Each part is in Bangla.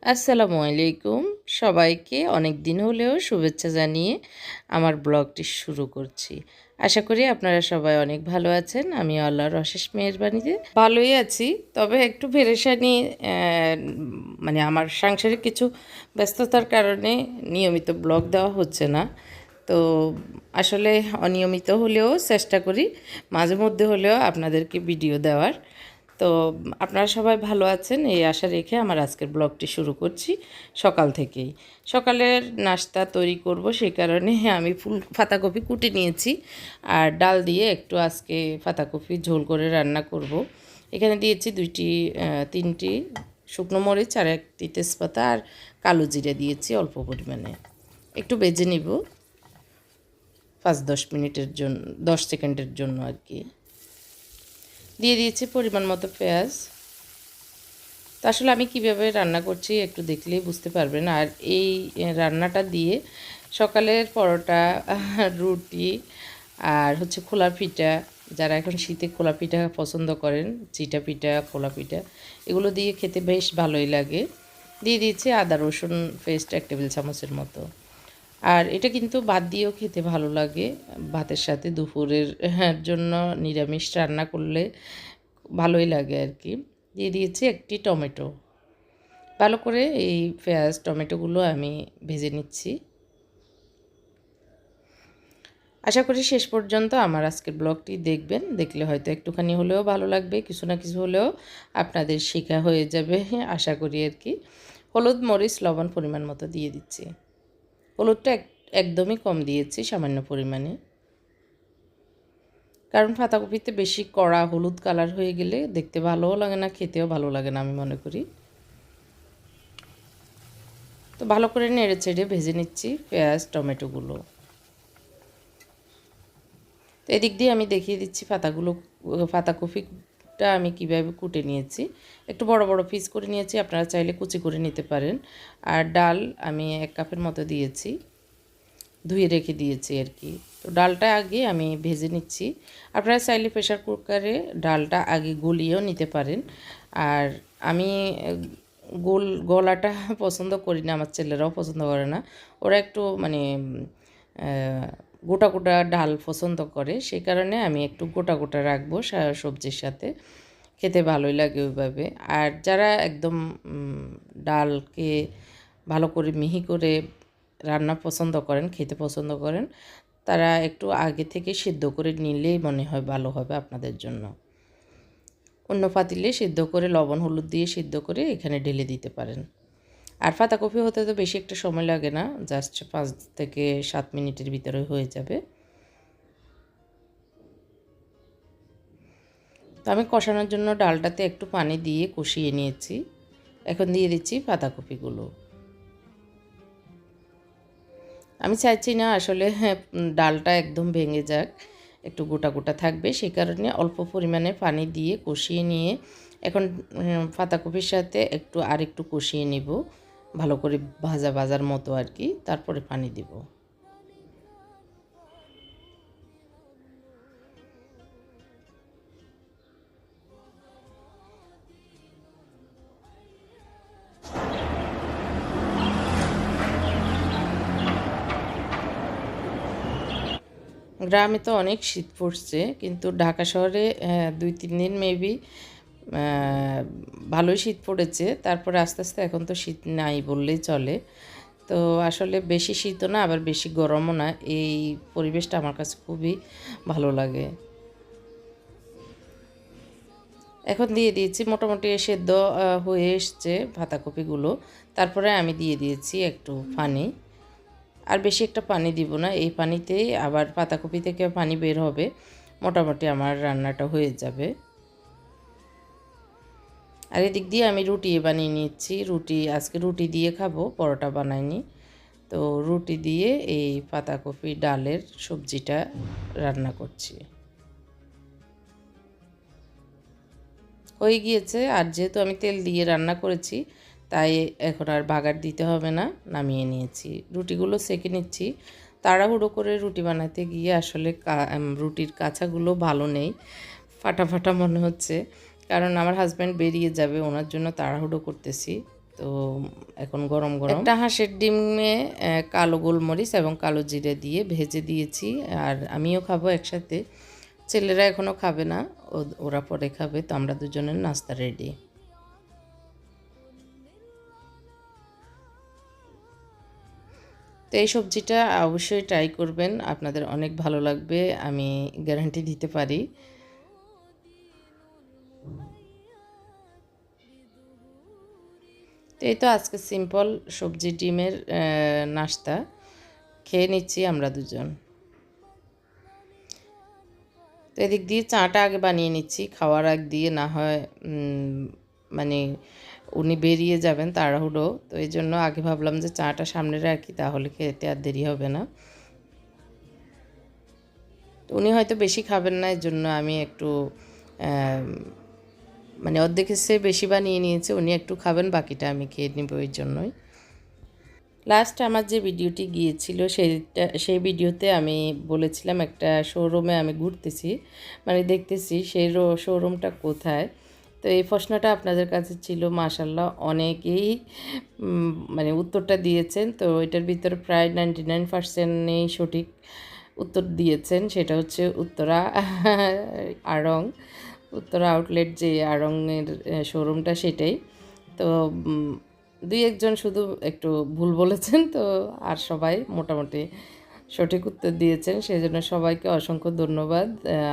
আসসালামু আলাইকুম। সবাইকে অনেক দিন হলেও শুভেচ্ছা জানিয়ে আমার ব্লগটি শুরু করছি। আশা করি আপনারা সবাই অনেক ভালো আছেন। আমিও আল্লাহর অশেষ মেহেরবানিতে ভালোই আছি। তবে একটু পেরেশানি মানে আমার সাংসারিক কিছু ব্যস্ততার কারণে নিয়মিত ব্লগ দেওয়া হচ্ছে না। তো আসলে অনিয়মিত হলেও চেষ্টা করি মাঝে মধ্যে হলেও আপনাদেরকে ভিডিও দেওয়ার। তো আপনারা সবাই ভালো আছেন এই আশা রেখে আমার আজকের ব্লগটি শুরু করছি সকাল থেকেই। সকালের নাস্তা তৈরি করব, সেই কারণে আমি পাতাকপি কুটে নিয়েছি আর ডাল দিয়ে একটু আজকে পাতাকপি ঝোল করে রান্না করব। এখানে দিয়েছি তিনটি শুকনো মরিচ আর একটি তেজপাতা আর কালো জিরে দিয়েছি অল্প পরিমাণে। একটু ভেজে নিব 5-10 মিনিটের জন্য, 10 সেকেন্ডের জন্য আর কি। দিয়ে দিয়েছি পরিমাণ মতো পেঁয়াজ। তো আসলে আমি কিভাবে রান্না করছি একটু দেখলেই বুঝতে পারবেন। আর এই রান্নাটা দিয়ে সকালের পরোটা, রুটি আর হচ্ছে খোলা পিঠা, যারা এখন শীতে খোলা পিঠা পছন্দ করেন, চিটা পিঠা, খোলা পিঠা, এগুলো দিয়ে খেতে বেশ ভালোই লাগে। দিয়ে দিয়েছি আদা রসুন পেস্ট 1 টেবিল চামচের মতো। আর এটা কিন্তু ভাত দিয়েও খেতে ভালো লাগে। ভাতের সাথে দুপুরের জন্য নিরামিষ রান্না করলে ভালোই লাগে আর কি। দিয়ে দিয়েছি একটি টমেটো। ভালো করে এই পেঁয়াজ টমেটোগুলো আমি ভেজে নিচ্ছি। আশা করি শেষ পর্যন্ত আমার আজকের ব্লগটি দেখবেন। দেখলে হয়তো একটুখানি হলেও ভালো লাগবে, কিছু না কিছু হলেও আপনাদের শেখা হয়ে যাবে আশা করি আর কি। হলুদ মরিচ লবণ পরিমাণ মতো দিয়ে দিচ্ছি। হলুদটা একদমই কম দিয়েছি, সামান্য পরিমাণে। কারণ পাতাকপিতে বেশি কড়া হলুদ কালার হয়ে গেলে দেখতে ভালোও লাগে না, খেতেও ভালো লাগে না আমি মনে করি। তো ভালো করে নেড়ে চেড়ে ভেজে নিচ্ছি পেঁয়াজ টমেটোগুলো। তো এদিক দিয়ে আমি দেখিয়ে দিচ্ছি পাতাকপিটা আমি কিভাবে কুটে নিয়েছি। একটু বড় বড় পিস করে নিয়েছি, আপনারা চাইলে কুচি করে নিতে পারেন। আর ডাল আমি 1 কাপের মতো দিয়েছি, ধুয়ে রেখে দিয়েছি আর কি। তো ডালটা আগে আমি ভেজে নিচ্ছি। আপনারা চাইলে প্রেশার কুকারে ডালটা আগে গলিয়েও নিতে পারেন। আর আমি গলাটা পছন্দ করি না, আমার ছেলেরাও পছন্দ করে না। ওরা একটু মানে গোটা গোটা ডাল পছন্দ করে, সেই কারণে আমি একটু গোটা গোটা রাখবো সবজির সাথে, খেতে ভালোই লাগে ওইভাবে। আর যারা একদম ডালকে ভালো করে মিহি করে রান্না পছন্দ করেন, খেতে পছন্দ করেন, তারা একটু আগে থেকে সিদ্ধ করে নিলেই মনে হয় ভালো হবে আপনাদের জন্য। অন্য পাতিলে সিদ্ধ করে লবণ হলুদ দিয়ে সিদ্ধ করে এখানে ঢেলে দিতে পারেন। আর পাতাকপি হতে তো বেশি একটা সময় লাগে না, জাস্ট 5 থেকে 7 মিনিটের ভিতরে হয়ে যাবে। তো আমি কষানোর জন্য ডালটাতে একটু পানি দিয়ে কষিয়ে নিয়েছি। এখন দিয়ে দিচ্ছি পাতাকপিগুলো। আমি চাইছি না আসলে ডালটা একদম ভেঙে যাক, একটু গোটা গোটা থাকবে, সেই কারণে অল্প পরিমাণে পানি দিয়ে কষিয়ে নিয়ে এখন পাতাকপির সাথে আরেকটু কষিয়ে নিব, ভালো করে ভাজার মতো আর কি, তারপরে পানি দিব। গ্রামে তো অনেক শীত পড়ছে, কিন্তু ঢাকা শহরে 2-3 দিন মেবি ভালোই শীত পড়েছে। তারপরে আস্তে আস্তে এখন তো শীত নাই বললেই চলে। তো আসলে বেশি শীতও না, আবার বেশি গরমও না, এই পরিবেশটা আমার কাছে খুবই ভালো লাগে। এখন দিয়ে দিয়েছি, মোটামুটি সেদ্ধ হয়ে এসছে পাতাকপিগুলো। তারপরে আমি দিয়ে দিয়েছি একটু পানি। আর বেশি একটা পানি দিব না, এই পানিতেই আবার পাতাকপি থেকে পানি বের হবে, মোটামুটি আমার রান্নাটা হয়ে যাবে। আর এদিক দিয়ে আমি রুটি বানিয়ে নিচ্ছি। আজকে রুটি দিয়ে খাবো, পরোটা বানাইনি। তো রুটি দিয়ে এই পাতাকপি ডালের সবজিটা রান্না করছি। হয়ে গিয়েছে, আর যেহেতু আমি তেল দিয়ে রান্না করেছি তাই এখন আর বাগার দিতে হবে না, নামিয়ে নিয়েছি। রুটিগুলো সেঁকে নিচ্ছি। তাড়াহুড়ো করে রুটি বানাতে গিয়ে আসলে রুটির কাছাগুলো ভালো নেই, ফাটা ফাটা মনে হচ্ছে, কারণ আমার হাজব্যান্ড বেরিয়ে যাবে, ওনার জন্য তাড়াহুড়ো করতেছি। তো এখন গরম গরম একটা হাঁসের ডিমে কালো গোলমরিচ এবং কালো জিরে দিয়ে ভেজে দিয়েছি, আর আমিও খাবো একসাথে। ছেলেরা এখনও খাবে না, ওরা পরে খাবে। তো আমরা দুজনের নাস্তা রেডি। তো এই সবজিটা অবশ্যই ট্রাই করবেন, আপনাদের অনেক ভালো লাগবে, আমি গ্যারান্টি দিতে পারি। তো এই তো আজকে সিম্পল সবজি ডিমের নাস্তা খেয়ে নিচ্ছি আমরা দুজন। তো এদিক দিয়ে চাটা আগে বানিয়ে নিচ্ছি, খাওয়ার আগ দিয়ে না হয় মানে উনি বেরিয়ে যাবেন তাড়াহুড়ো, তো এই জন্য আগে ভাবলাম যে চাটা সামনে রাখি, তাহলে খেতে আর দেরি হবে না। তো উনি হয়তো বেশি খাবেন না, এর জন্য আমি একটু মানে অর্ধেকের চেয়ে বেশি বানিয়ে নিয়েছি, উনি একটু খাবেন, বাকিটা আমি খেয়ে নিব। এই জন্যই লাস্ট আমার যে ভিডিওটি গিয়েছিল সেই ভিডিওতে আমি বলেছিলাম একটা শোরুমে আমি ঘুরতেছি, মানে দেখতেছি সেই শোরুমটা কোথায়। তো এই প্রশ্নটা আপনাদের কাছে ছিল, মাশাল্লাহ অনেকেই মানে উত্তরটা দিয়েছেন। তো এটার ভিতরে প্রায় 99%ই সঠিক উত্তর দিয়েছেন। সেটা হচ্ছে উত্তরা আড়ং, উত্তরা আউটলেট যে আড়ংয়ের শোরুমটা, সেটাই। তো দুই একজন শুধু একটু ভুল বলেছেন, তো আর সবাই মোটামুটি সঠিক উত্তর দিয়েছেন। সেজন্য সবাইকে অসংখ্য ধন্যবাদ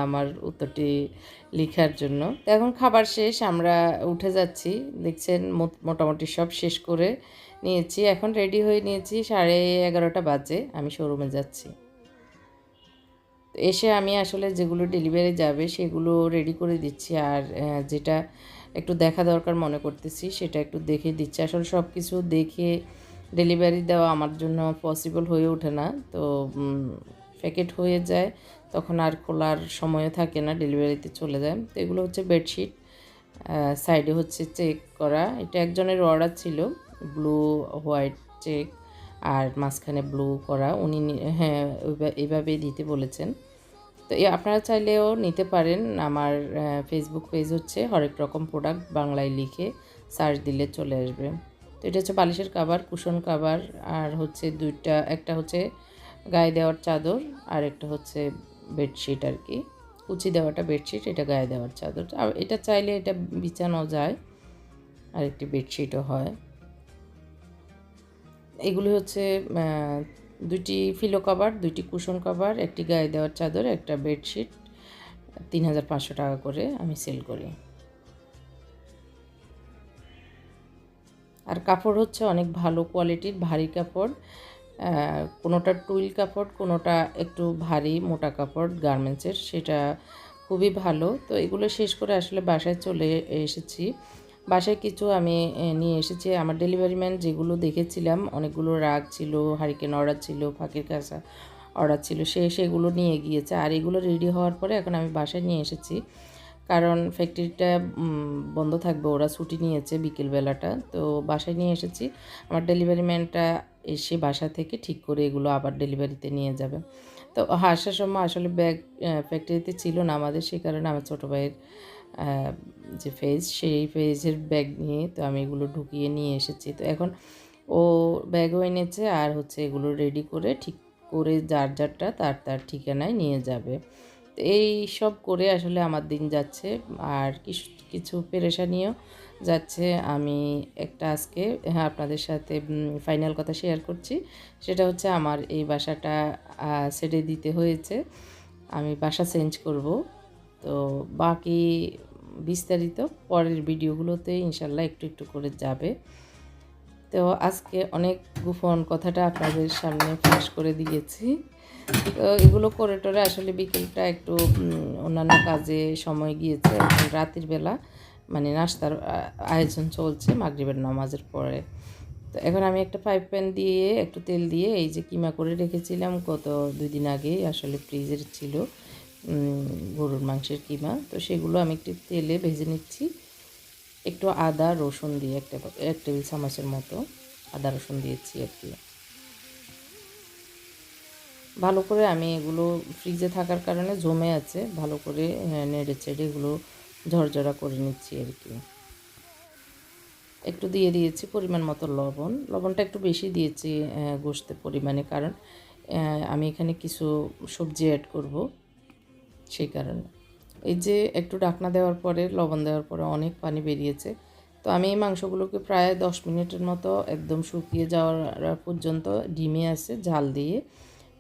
আমার উত্তরটি লেখার জন্য। এখন খাবার শেষ, আমরা উঠে যাচ্ছি। দেখছেন মোটামুটি সব শেষ করে নিয়েছি, এখন রেডি হয়ে নিয়েছি। 11:30 বাজে আমি শোরুমে যাচ্ছি। এসে আমি আসলে যেগুলো ডেলিভারি যাবে সেগুলো রেডি করে দিচ্ছি, আর যেটা একটু দেখা দরকার মনে করতেছি সেটা একটু দেখে দিচ্ছি। আসলে সব কিছু দেখে ডেলিভারি দেওয়া আমার জন্য পসিবল হয়ে ওঠে না, তো প্যাকেট হয়ে যায়, তখন আর খোলার সময়ও থাকে না, ডেলিভারিতে চলে যায়। তো এগুলো হচ্ছে বেডশিট, সাইডে হচ্ছে চেক করা, এটা একজনের অর্ডার ছিল, ব্লু হোয়াইট চেক আর মাঝখানে ব্লু করা। উনি হ্যাঁ এইভাবেই দিতে বলেছেন। তো আপনারা চাইলেও নিতে পারেন। আমার ফেসবুক পেজ হচ্ছে হরেক রকম প্রোডাক্ট, বাংলায় লিখে সার্চ দিলে চলে আসবে। তো এটা হচ্ছে বালিশের কাভার, কুশন কাভার, আর হচ্ছে একটা হচ্ছে গায়ে দেওয়ার চাদর, আর একটা হচ্ছে বেডশিট আর কি, কুচি দেওয়াটা বেডশিট, এটা গায়ে দেওয়ার চাদর। আর এটা চাইলে এটা বিছানো যায়, আর একটি বেডশিটও হয়। এগুলি হচ্ছে দুইটি ফিলো কভার, দুইটি কুশন কভার, একটি গায়ে দেওয়ার চাদর, একটা বেডশিট, 3500 টাকা করে আমি সেল করি। আর কাপড় হচ্ছে অনেক ভালো কোয়ালিটির, ভারী কাপড়, কোনোটা টুইল কাপড়, কোনোটা একটু ভারী মোটা কাপড় গার্মেন্টসের, সেটা খুবই ভালো। তো এগুলো শেষ করে আসলে বাসায় চলে এসেছি। বাসায় কিছু আমি নিয়ে এসেছি, আমার ডেলিভারি ম্যান যেগুলো দেখেছিলাম, অনেকগুলো রাগ ছিল, হারিকেন অর্ডার ছিল, ফাঁকির কাঁচা অর্ডার ছিল, সেগুলো নিয়ে গিয়েছে। আর এগুলো রেডি হওয়ার পরে এখন আমি বাসায় নিয়ে এসেছি, কারণ ফ্যাক্টরিটা বন্ধ থাকবে, ওরা ছুটি নিয়েছে বিকেলবেলাটা। তো বাসায় নিয়ে এসেছি, আমার ডেলিভারি ম্যানটা এসে বাসা থেকে ঠিক করে এগুলো আবার ডেলিভারিতে নিয়ে যাবে। তো আসার সময় আসলে ব্যাগ ফ্যাক্টরিতে ছিল না আমাদের, সেই কারণে আমার ছোটো ভাইয়ের যে সেই ফেজের ব্যাগ নিয়ে তো আমি এগুলো ঢুকিয়ে নিয়ে এসেছি। তো এখন ও ব্যাগও এনেছে, আর হচ্ছে এগুলো রেডি করে ঠিক করে যারটা তার ঠিকানায় নিয়ে যাবে। তো এই সব করে আসলে আমার দিন যাচ্ছে, আর কিছু পেরেশানিও যাচ্ছে। আমি একটা আজকে আপনাদের সাথে ফাইনাল কথা শেয়ার করছি, সেটা হচ্ছে আমার এই বাসাটা ছেড়ে দিতে হয়েছে, আমি বাসা চেঞ্জ করব। তো বাকি বিস্তারিত পরের ভিডিওগুলোতে ইনশাল্লাহ একটু একটু করে যাবে। তো আজকে অনেক গোপন কথাটা আপনাদের সামনে ফাঁস করে দিয়েছি। তো এগুলো করে টোরে আসলে বিকেলটা একটু অন্যান্য কাজে সময় গিয়েছে, এখন রাতের বেলা মানে নাস্তার আয়োজন চলছে মাগরিবের নামাজের পরে। তো এখন আমি একটা ফ্রাই প্যান দিয়ে একটু তেল দিয়ে এই যে কিমা করে রেখেছিলাম গত 2 দিন আগে, আসলে ফ্রিজের ছিল গরুর মাংসের কিমা, তো সেগুলো আমি একটু তেলে ভেজে নিচ্ছি, একটু আদা রসুন দিয়ে এক টেবিল চামচের মতো আদা রসুন দিয়েছি আর কি। ভালো করে আমি এগুলো ফ্রিজে থাকার কারণে জমে আছে, ভালো করে নেড়ে চেড়ে এগুলো ঝরঝরা করে নিচ্ছি আর কি। একটু দিয়ে দিয়েছি পরিমাণ মতো লবণ। লবণটা একটু বেশি দিয়েছি গোশতের পরিমাণে, কারণ আমি এখানে কিছু সবজি অ্যাড করব, সেই কারণে। এই যে একটু ঢাকনা দেওয়ার পরে, লবণ দেওয়ার পরে অনেক পানি বেরিয়েছে। তো আমি এই মাংসগুলোকে প্রায় 10 মিনিটের মতো একদম শুকিয়ে যাওয়ার পর্যন্ত ডিমে আছে ঝাল দিয়ে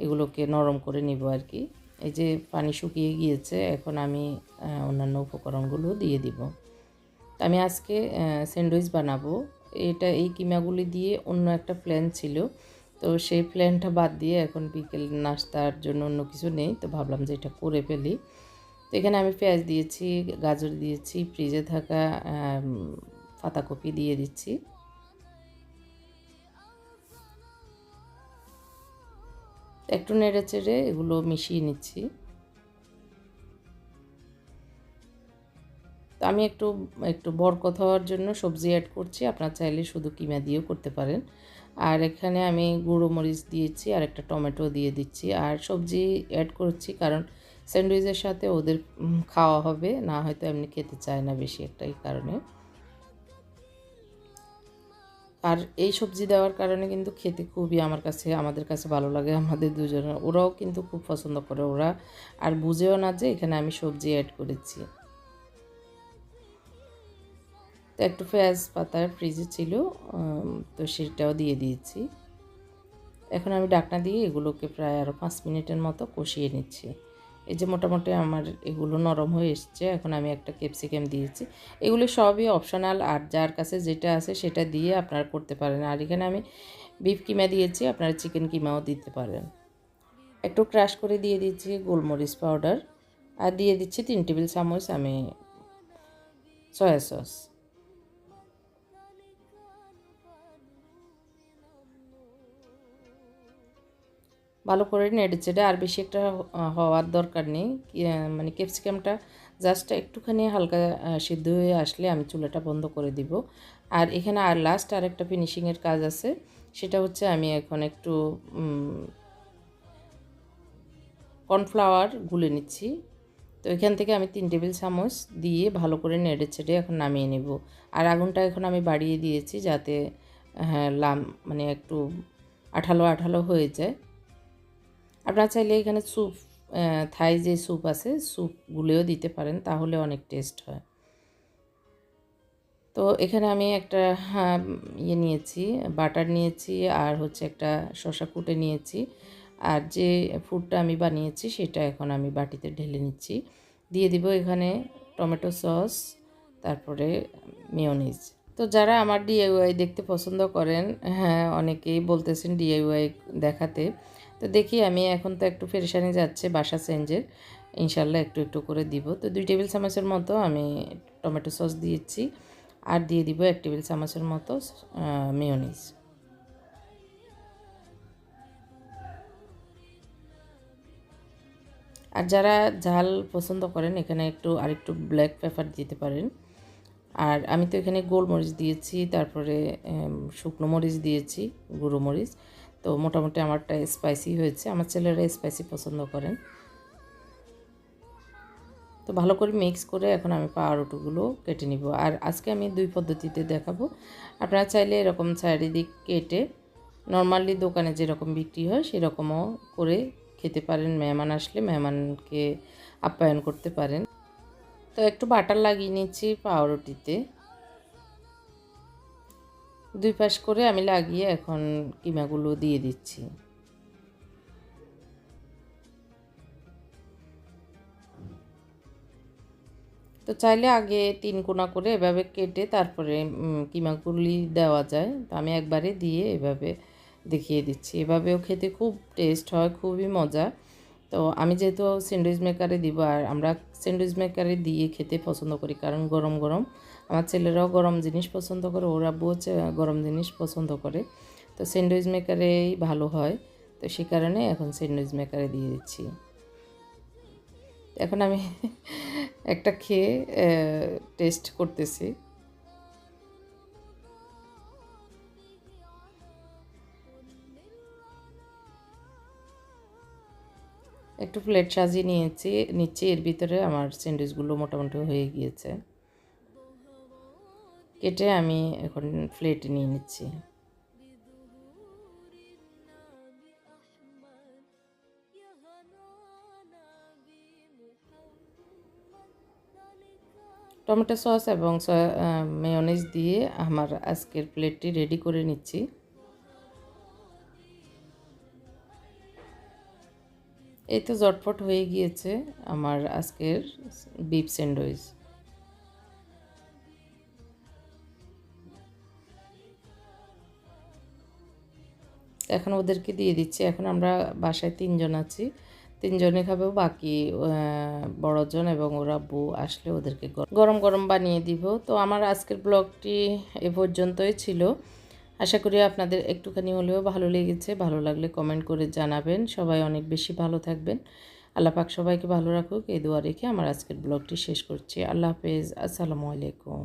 এগুলোকে নরম করে নিব আর কি। এই যে পানি শুকিয়ে গিয়েছে, এখন আমি অন্যান্য উপকরণগুলো দিয়ে দিব। তো আমি আজকে স্যান্ডউইচ বানাবো। এই কিমাগুলি দিয়ে অন্য একটা প্ল্যান ছিল, তো সেই প্ল্যানটা বাদ দিয়ে এখন বিকেল নাস্তার জন্য অন্য কিছু নেই, তো ভাবলাম যে এটা করে ফেলি। তো এখানে আমি পেঁয়াজ দিয়েছি, গাজর দিয়েছি, ফ্রিজে থাকা পাতাকপি দিয়ে দিচ্ছি। একটু নেড়ে চেড়ে এগুলো মিশিয়ে নিচ্ছি। তো আমি একটু একটু বরকত হওয়ার জন্য সবজি অ্যাড করছি, আপনার চাইলে শুধু কিমা দিয়েও করতে পারেন। আর এখানে আমি গুঁড়ো মরিচ দিয়েছি আর একটা টমেটো দিয়ে দিচ্ছি, আর সবজি অ্যাড করছি কারণ স্যান্ডউইচের সাথে ওদের খাওয়া হবে, না হয়তো এমনি খেতে চায় না বেশি একটা, এই কারণে। আর এই সবজি দেওয়ার কারণে কিন্তু খেতে খুবই আমাদের কাছে ভালো লাগে, আমাদের দুজনের। ওরাও কিন্তু খুব পছন্দ করে, ওরা আর বুঝেও না যে এখানে আমি সবজি অ্যাড করেছি। তো একটু পেঁয়াজ পাতা ফ্রিজে ছিল, তো সেটাও দিয়ে দিয়েছি। এখন আমি ঢাকনা দিয়ে এগুলোকে প্রায় আরও 5 মিনিটের মতো কষিয়ে নিচ্ছি। এই যে মোটামুটি আমার এগুলো নরম হয়ে এসছে, এখন আমি একটা ক্যাপসিকাম দিয়েছি। এগুলো সবই অপশনাল, আর যার কাছে যেটা আছে সেটা দিয়ে আপনারা করতে পারেন। আর এখানে আমি বিফ কিমা দিয়েছি, আপনারা চিকেন কিমাও দিতে পারেন। একটু ক্রাশ করে দিয়ে দিচ্ছি গোলমরিচ পাউডার, আর দিয়ে দিচ্ছি 3 টেবিল চামচ আমি সয়া সস। ভালো করে নেড়েচেড়ে, আর বেশি একটা হওয়ার দরকার নেই, মানে ক্যাপসিকামটা জাস্ট একটুখানি হালকা সিদ্ধ হয়ে আসলে আমি চুলাটা বন্ধ করে দিব। আর এখানে আর লাস্ট আরেকটা ফিনিশিংয়ের কাজ আছে, সেটা হচ্ছে আমি এখন একটু কর্নফ্লাওয়ার গুলে নিচ্ছি। তো এখান থেকে আমি 3 টেবিল চামচ দিয়ে ভালো করে নেড়েচেড়ে এখন নামিয়ে নেব। আর আগুনটা এখন আমি বাড়িয়ে দিয়েছি যাতে হ্যাঁ মানে একটু আঠালো আঠালো হয়ে যায়। আপনারা চাইলে এখানে স্যুপ, থাই যে স্যুপ আছে স্যুপগুলোও দিতে পারেন, তাহলে অনেক টেস্ট হয়। তো এখানে আমি একটা ইয়ে নিয়েছি, বাটার নিয়েছি, আর হচ্ছে একটা শসা কুটে নিয়েছি। আর যে ফুডটা আমি বানিয়েছি সেটা এখন আমি বাটিতে ঢেলে নিচ্ছি। দিয়ে দিব এখানে টমেটো সস, তারপরে মেয়োনিজ। তো যারা আমার ডিআইওয়াই দেখতে পছন্দ করেন, হ্যাঁ অনেকেই বলতেছেন ডিআইওয়াই দেখাতে, তো দেখি আমি এখন তো একটু পেরেশানি যাচ্ছে বাসা চেঞ্জের, ইনশাল্লাহ একটু একটু করে দিব। তো 2 টেবিল চামচের মতো আমি টমেটো সস দিয়েছি, আর দিয়ে দিব 1 টেবিল চামচের মতো মেয়োনিজ। আর যারা ঝাল পছন্দ করেন এখানে আরেকটু ব্ল্যাক পেপার দিতে পারেন। আর আমি তো এখানে গোলমরিচ দিয়েছি, তারপরে শুকনো মরিচ দিয়েছি, গুঁড়ো মরিচ। তো মোটামুটি আমারটা স্পাইসি হয়েছে, আমার ছেলেরা স্পাইসি পছন্দ করেন। তো ভালো করে মিক্স করে এখন আমি পাউরুটিগুলো কেটে নিব। আর আজকে আমি 2 পদ্ধতিতে দেখাবো। আপনারা চাইলে এরকম চারিদিক কেটে নর্মালি দোকানে যেরকম বিক্রি হয় সেরকমও করে খেতে পারেন, মেহমান আসলে মেহমানকে আপ্যায়ন করতে পারেন। তো একটু বাটার লাগিয়ে নিচ্ছি পাউরুটিতে, 2 পাশ করে আমি লাগিয়ে এখন কিমাগুলো দিয়ে দিচ্ছি। তো চাইলে আগে 3 কোনা করে এভাবে কেটে তারপরে কিমাগুলি দেওয়া যায়, তো আমি একবারে দিয়ে এভাবে দেখিয়ে দিচ্ছি। এভাবেও খেতে খুব টেস্ট হয়, খুবই মজা। তো আমি যেহেতু স্যান্ডউইচ মেকারে দিব, আর আমরা স্যান্ডউইচ মেকারে দিয়ে খেতে পছন্দ করি কারণ গরম গরম, আমার ছেলেরাও গরম জিনিস পছন্দ করে, ওর আব্বুও গরম জিনিস পছন্দ করে। তো স্যান্ডউইচ মেকারেই ভালো হয়, তো সে কারণে এখন স্যান্ডউইচ মেকারে দিয়ে দিচ্ছি। এখন আমি একটা খেয়ে টেস্ট করতেছি। একটু প্লেট সাজিয়ে নিচ্ছি, এর ভিতরে আমার স্যান্ডউইচগুলো মোটামুটি হয়ে গিয়েছে। কেটে আমি এখন প্লেটে নিয়ে নিচ্ছি। টমেটো সস এবং মেয়োনিজ দিয়ে আমার আজকের প্লেটটি রেডি করে নিচ্ছি। এই তো ঝটপট হয়ে গিয়েছে আমার আজকের বিফ স্যান্ডউইচ। এখন ওদেরকে দিয়ে দিচ্ছি। এখন আমরা বাসায় 3 জন আছি, 3 জনে খাবো, বাকি বড়জন এবং ওর আব্বু আসলে ওদেরকে গরম গরম বানিয়ে দিব। তো আমার আজকের ব্লগটি এ পর্যন্তই ছিল। আশা করি আপনাদের একটুখানি হলেও ভালো লেগেছে। ভালো লাগলে কমেন্ট করে জানাবেন। সবাই অনেক বেশি ভালো থাকবেন। আল্লাহ পাক সবাইকে ভালো রাখুক এই দোয়া রেখে আমার আজকের ব্লগটি শেষ করছি। আল্লাহ হাফেজ। আসসালামু আলাইকুম।